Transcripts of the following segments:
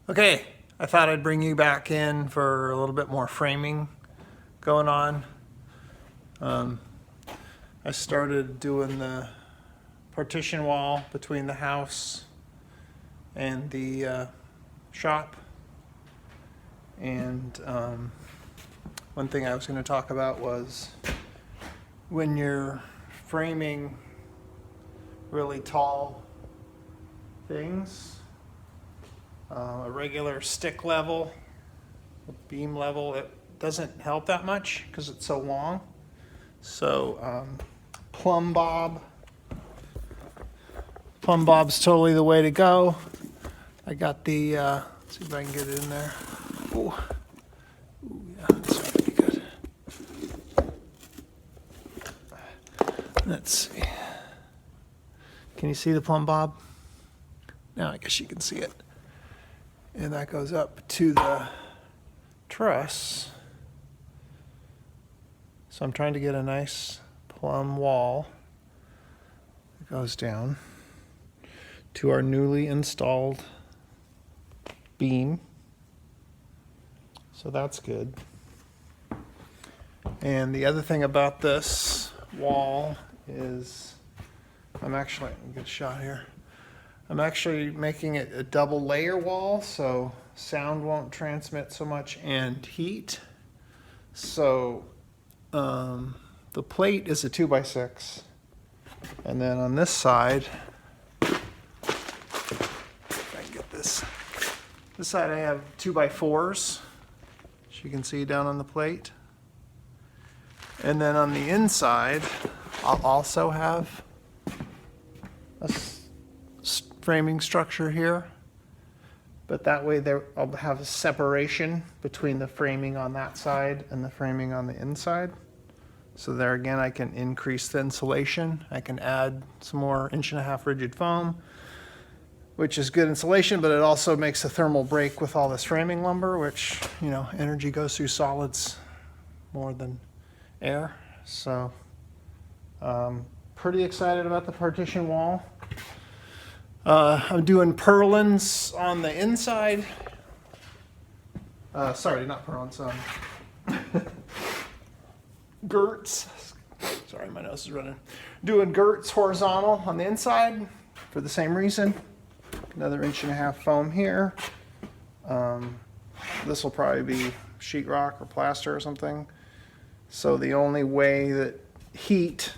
Okay, I thought I'd bring you back in for a little bit more framing going on. I started doing the partition wall between the house and the shop. And one thing I was going to talk about was when you're framing really tall things, a regular stick level, a beam level, it doesn't help that much because it's so long. So plumb bob's totally the way to go. I got the, let's see if I can get it in there. Ooh, yeah, that's pretty good. Let's see. Can you see the plumb bob? Now I guess you can see it. And that goes up to the truss. So I'm trying to get a nice plumb wall that goes down to our newly installed beam. So that's good. And the other thing about this wall is I'm actually, let me get a shot here. I'm actually making it a double layer wall so sound won't transmit so much and heat. So the plate is a 2x6. And then on this side, if I can get this side I have 2x4s, as you can see down on the plate. And then on the inside, I'll also have a framing structure here, but that way I'll have a separation between the framing on that side and the framing on the inside. So there again, I can increase the insulation. I can add some more 1.5" rigid foam, which is good insulation, but it also makes a thermal break with all this framing lumber, which, you know, energy goes through solids more than air. So pretty excited about the partition wall. I'm doing purlins on the inside. Sorry, not purlins. Girts. Sorry, my nose is running. Doing girts horizontal on the inside for the same reason. Another 1.5" foam here. This will probably be sheetrock or plaster or something. So the only way that heat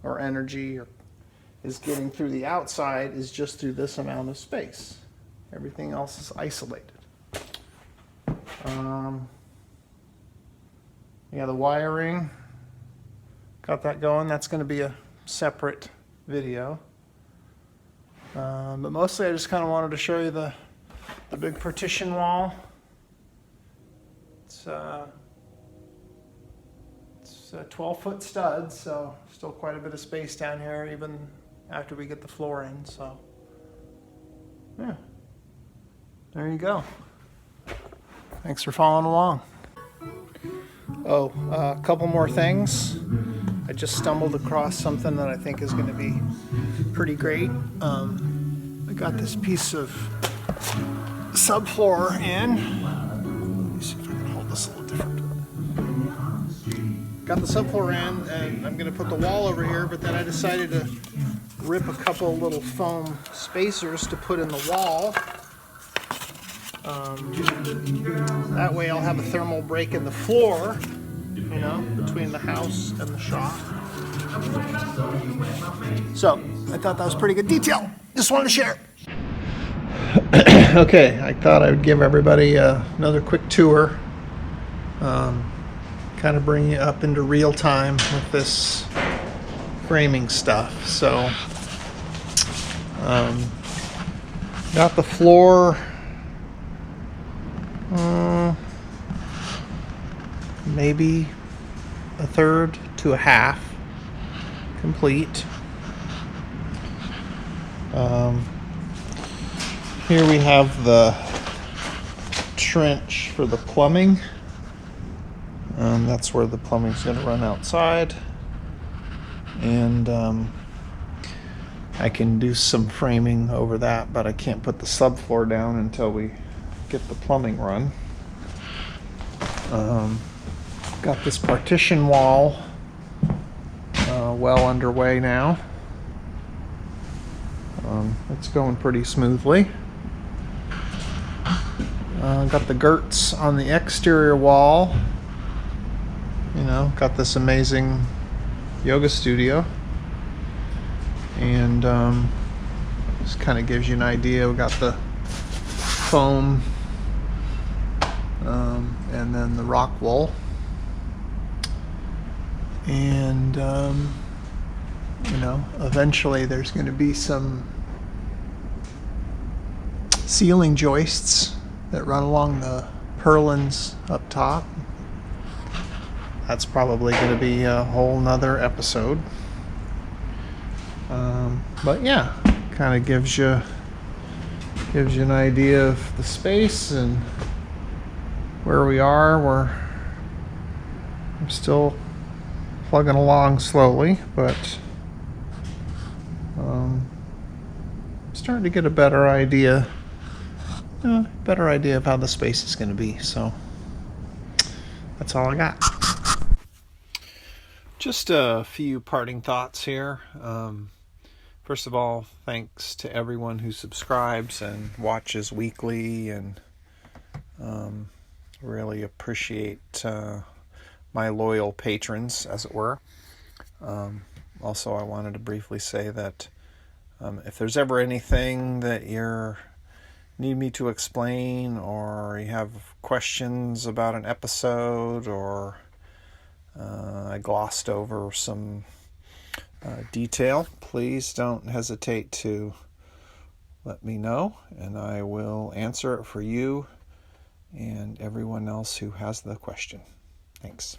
or energy is getting through the outside is just through this amount of space. Everything else is isolated. Yeah, the wiring, got that going. That's going to be a separate video. But mostly I just kind of wanted to show you the big partition wall. It's a 12-foot stud, so still quite a bit of space down here, even after we get the floor in. So, yeah, there you go. Thanks for following along. Oh, a couple more things. I just stumbled across something that I think is going to be pretty great. I got this piece of subfloor in. Let me see if I can hold this a little different. Got the subfloor in, and I'm going to put the wall over here, but then I decided to rip a couple little foam spacers to put in the wall. That way I'll have a thermal break in the floor, you know, between the house and the shop. So I thought that was pretty good detail. Just wanted to share. Okay, I thought I would give everybody another quick tour. Kind of bring you up into real time with this framing stuff. So got the floor maybe 1/3 to 1/2 complete. Here we have the trench for the plumbing. That's where the plumbing's going to run outside, and I can do some framing over that, but I can't put the subfloor down until we get the plumbing run. Got this partition wall well underway now. It's going pretty smoothly. Got the girts on the exterior wall. You know, got this amazing yoga studio. And this kind of gives you an idea. We got the foam and then the rock wool. And you know, eventually there's going to be some ceiling joists that run along the purlins up top. That's probably going to be a whole nother episode. But yeah, kind of gives you an idea of the space and where we are. I'm still plugging along slowly, but starting to get a better idea of how the space is going to be. So that's all I got. Just a few parting thoughts here. First of all, thanks to everyone who subscribes and watches weekly, and really appreciate my loyal patrons, as it were. Also, I wanted to briefly say that if there's ever anything that you need me to explain, or you have questions about an episode, or I glossed over some detail, please don't hesitate to let me know, and I will answer it for you and everyone else who has the question. Thanks.